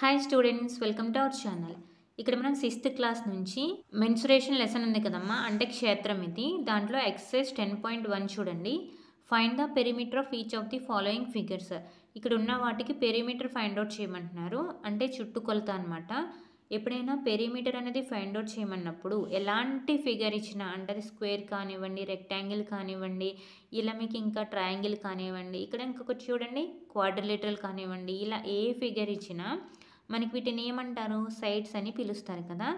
Hi students, welcome to our channel. ఇక్కడ మనం 6th class నుంచి మెన్సురేషన్ లెసన్ ఉంది కదమ్మా, అంటే క్షేత్రం. ఇది దాంట్లో ఎక్సర్సైజ్ 10.1 చూడండి. Find the perimeter of each of the following figures. ఇక్కడ ఉన్న వాటికి పెరిమీటర్ ఫైండ్ అవుట్ చేయమంటున్నారు, అంటే చుట్టుకొలత అనమాట. ఎప్పుడైనా పెరిమీటర్ అనేది ఫైండ్ అవుట్ చేయమన్నప్పుడు ఎలాంటి ఫిగర్ ఇచ్చినా, అంటే అది స్క్వేర్ కానివ్వండి, రెక్టాంగిల్ కానివ్వండి, ఇలా మీకు ఇంకా ట్రయాంగిల్ కానివ్వండి, ఇక్కడ ఇంకొకటి చూడండి క్వాడ్రిలేటరల్ కానివ్వండి, ఇలా ఏ ఫిగర్ ఇచ్చినా మనకి వీటిని ఏమంటారు, సైడ్స్ అని పిలుస్తారు కదా.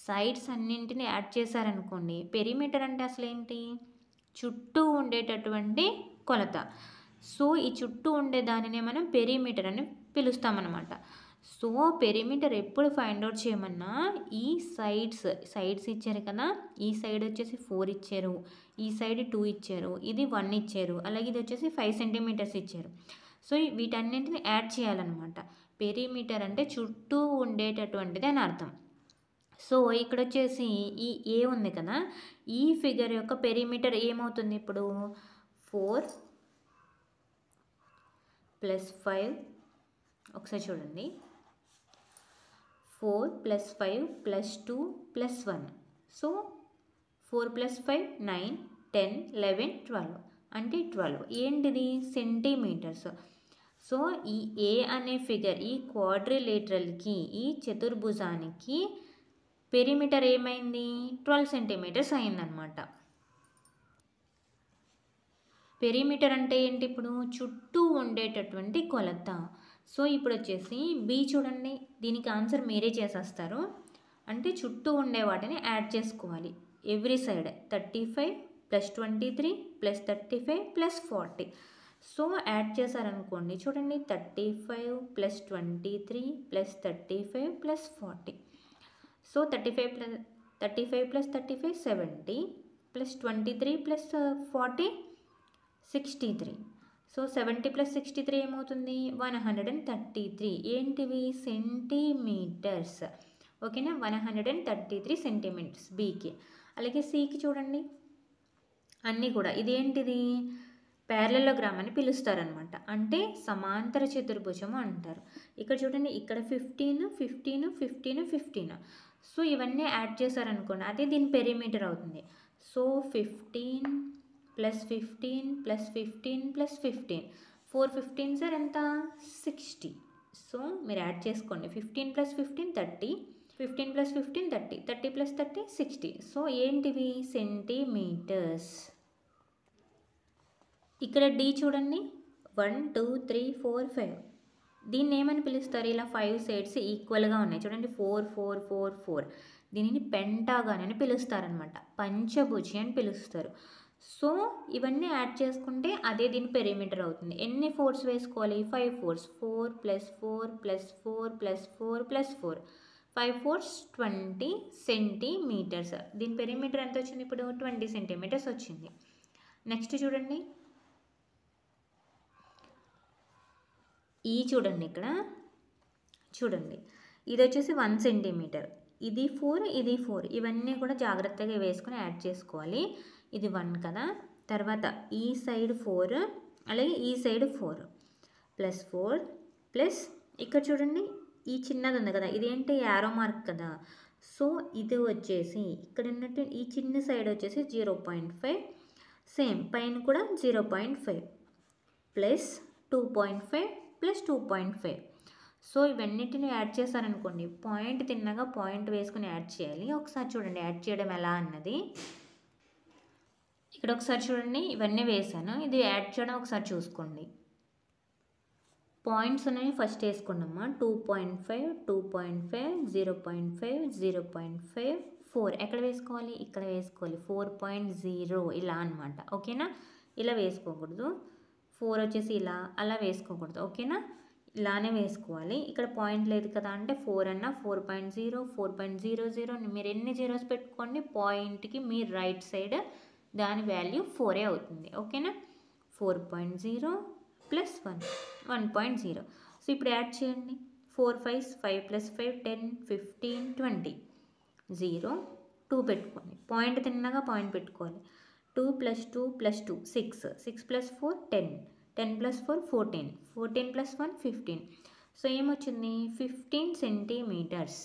సైడ్స్ అన్నింటిని యాడ్ చేశారనుకోండి, పెరిమీటర్ అంటే అసలు ఏంటి, చుట్టూ ఉండేటటువంటి కొలత. సో ఈ చుట్టూ ఉండే దానినే మనం పెరిమీటర్ అని పిలుస్తామన్నమాట. సో పెరిమీటర్ ఎప్పుడు ఫైండ్ అవుట్ చేయమన్నా ఈ సైడ్స్ ఇచ్చారు కదా, ఈ సైడ్ వచ్చేసి 4 ఇచ్చారు, ఈ సైడ్ 2 ఇచ్చారు, ఇది 1 ఇచ్చారు, అలాగే ఇది వచ్చేసి 5 సెంటీమీటర్స్ ఇచ్చారు. సో వీటన్నింటిని యాడ్ చేయాలన్నమాట. పెరిమీటర్ అంటే చుట్టూ ఉండేటటువంటిది అని అర్థం. సో ఇక్కడ వచ్చేసి ఈ ఏ ఉంది కదా, ఈ ఫిగర్ యొక్క పెరిమీటర్ ఏమవుతుంది ఇప్పుడు, 4 + 5, ఒకసారి చూడండి, 4 + 5 + 2 + 1. సో 4 + 5 9, 10, 11, 12, అంటే 12 ఏంటిది, సెంటీమీటర్స్. సో ఈ ఏ అనే ఫిగర్ ఈ క్వాడ్రిలేటరల్కి, ఈ చతుర్భుజానికి పెరిమీటర్ ఏమైంది, 12 సెంటీమీటర్స్ అయిందనమాట. పెరిమీటర్ అంటే ఏంటి, ఇప్పుడు చుట్టూ ఉండేటటువంటి కొలత. సో ఇప్పుడు వచ్చేసి బి చూడండి, దీనికి ఆన్సర్ మీరే చేసేస్తారు. అంటే చుట్టూ ఉండే వాటిని యాడ్ చేసుకోవాలి ఎవ్రీ సైడ్. 35 + 23 + 35 + 40. సో యాడ్ చేశారనుకోండి, చూడండి 35 + 23 + 35 + 40. సో 35 + 35 70 + 23 + 40 63. సో 70 + 63 ఏమవుతుంది, 133. ఏంటివి, సెంటీమీటర్స్. ఓకేనా, 133 సెంటీమీటర్స్ బీకి. అలాగే సికి చూడండి, అన్నీ కూడా ఇదేంటిది, ప్యారలలోగ్రామ్ అని పిలుస్తారనమాట, అంటే సమాంతర చతుర్భుజము అంటారు. ఇక్కడ చూడండి, ఇక్కడ 15, 15, 15, 15. సో ఇవన్నీ యాడ్ చేశారనుకోండి, అదే దీని పెరిమీటర్ అవుతుంది. సో 15 + 15 + 15 + 15, 4 15 సార్ ఎంత, 60. సో మీరు యాడ్ చేసుకోండి, 15 + 15 30, 15 + 15 30, 30 + 30 60. సో ఏంటివి, సెంటీమీటర్స్. ఇక్కడ డి చూడండి, 1 2 3 4 5. దీన్ని ఏమని పిలుస్తారు, ఇలా 5 సైడ్స్ ఈక్వల్గా ఉన్నాయి చూడండి, 4 4 4 4. దీనిని పెంటాగాన్ అని పిలుస్తారనమాట, పంచభుజి అని పిలుస్తారు. సో ఇవన్నీ యాడ్ చేసుకుంటే అదే దీని పెరిమీటర్ అవుతుంది. ఎన్ని ఫోర్స్ వేసుకోవాలి, 5 ఫోర్స్, 4 + 4 + 4 + 4 + 4, 5 4 20 సెంటీమీటర్స్. దీని పెరిమీటర్ ఎంత వచ్చింది ఇప్పుడు, 20 సెంటీమీటర్స్ వచ్చింది. నెక్స్ట్ చూడండి, ఈ చూడండి, ఇక్కడ చూడండి, ఇది వచ్చేసి 1 సెంటీమీటర్, ఇది 4, ఇది 4. ఇవన్నీ కూడా జాగ్రత్తగా వేసుకొని యాడ్ చేసుకోవాలి. ఇది 1 కదా, తర్వాత ఈ సైడ్ 4, అలాగే ఈ సైడ్ 4 + 4 ప్లస్ ఇక్కడ చూడండి ఈ చిన్నది ఉంది కదా, ఇదేంటి యారో మార్క్ కదా. సో ఇది వచ్చేసి ఇక్కడ ఉన్నట్టు ఈ చిన్న సైడ్ వచ్చేసి 0.5, సేమ్ పైన కూడా 0.5 ప్లస్ 2.5 ప్లస్ 2.5. సో ఇవన్నిటిని యాడ్ చేశారనుకోండి, పాయింట్ తిన్నగా పాయింట్ వేసుకుని యాడ్ చేయాలి. ఒకసారి చూడండి యాడ్ చేయడం ఎలా అన్నది. ఇక్కడ ఒకసారి చూడండి, ఇవన్నీ వేసాను, ఇది యాడ్ చేయడం ఒకసారి చూసుకోండి. పాయింట్స్ అనేవి ఫస్ట్ వేసుకున్నామా, 2.5 2.5 0.5 0.5 4. ఎక్కడ వేసుకోవాలి, ఇక్కడ వేసుకోవాలి, 4.0 ఇలా అనమాట. ఓకేనా, ఇలా వేసుకోకూడదు, 4 వచ్చేసి ఇలా అలా వేసుకోకూడదు. ఓకేనా, ఇలానే వేసుకోవాలి. ఇక్కడ పాయింట్ లేదు కదా అంటే 4 అన్న 4.0 4.00 మీరు ఎన్ని జీరోస్ పెట్టుకోండి, పాయింట్కి మీ రైట్ సైడ్ దాని వాల్యూ 4 అవుతుంది. ఓకేనా, 4.0 + 1 1.0. సో ఇప్పుడు యాడ్ చేయండి, 4 5 5 + 5 10 15 20 0 2 పెట్టుకోండి, పాయింట్ తిన్నగా పాయింట్ పెట్టుకోవాలి. 2 + 2 + 2 6, 6 + 4 10, 10 + 4 14, 14 + 1 15, సో ఏమొచ్చింది 15 సెంటీమీటర్స్.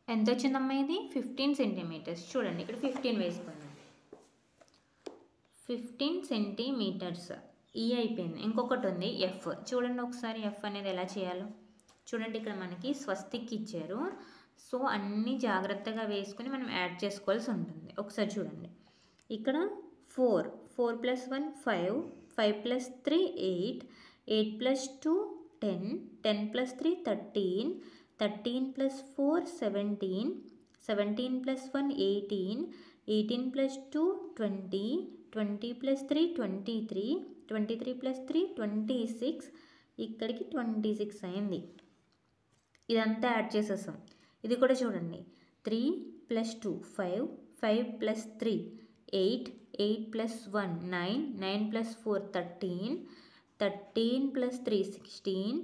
ఎంత వచ్చిందమ్మా ఇది 15 సెంటీమీటర్స్. చూడండి ఇక్కడ 15 వేసుకున్నాం. 15 సెంటీమీటర్స్ ఈ అయిపోయింది. ఇంకొకటి ఉంది ఎఫ్. చూడండి ఒకసారి ఎఫ్ అనేది ఎలా చేయాలో. చూడండి ఇక్కడ మనకి స్వస్తిక్ ఇచ్చారు. సో అన్నీ జాగ్రత్తగా వేసుకుని మనం యాడ్ చేసుకోవాల్సి ఉంటుంది. ఒకసారి చూడండి ఇక్కడ 4 + 1 5 5 + 3 8 8 + 2 10 10 + 3 13 13 + 4 17 17 + 1 18 18 + 2 20 20 + 3 23 23 + 3 26 ఇక్కడికి 26 అయింది. ఇదంతా యాడ్ చేసేసాం. ఇది కూడా చూడండి 3 + 2 5 5 + 3 8 8 + 1 9 9 + 4 13 13 + 3 16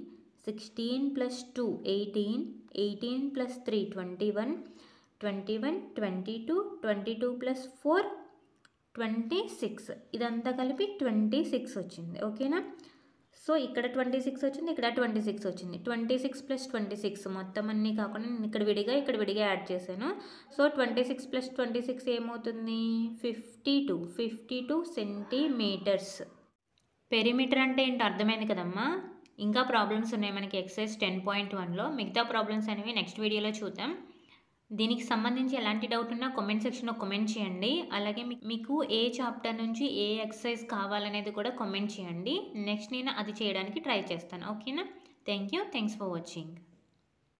16 + 2 18 18 + 3 21 21 22 22 + 4 26. ఇదంతా కలిపి 26 వచ్చింది. ఓకేనా. సో ఇక్కడ 26 వచ్చింది, ఇక్కడ 26 వచ్చింది. 26 + 26 మొత్తం అన్నీ కాకుండా నేను ఇక్కడ విడిగా యాడ్ చేశాను. సో 26 + 26 ఏమవుతుంది 52 సెంటీమీటర్స్. పెరిమీటర్ అంటే ఏంటో అర్థమైంది కదమ్మా. ఇంకా ప్రాబ్లమ్స్ ఉన్నాయి మనకి ఎక్సర్సైజ్ 10.1లో. మిగతా ప్రాబ్లమ్స్ అనేవి నెక్స్ట్ వీడియోలో చూద్దాం. దీనికి సంబంధించి ఎలాంటి డౌట్ ఉన్నా కామెంట్ సెక్షన్లో కామెంట్ చేయండి. అలాగే మీకు ఏ చాప్టర్ నుంచి ఏ ఎక్సర్సైజ్ కావాలనేది కూడా కామెంట్ చేయండి. నెక్స్ట్ నేను అది చేయడానికి ట్రై చేస్తాను. ఓకేనా. Thanks for watching.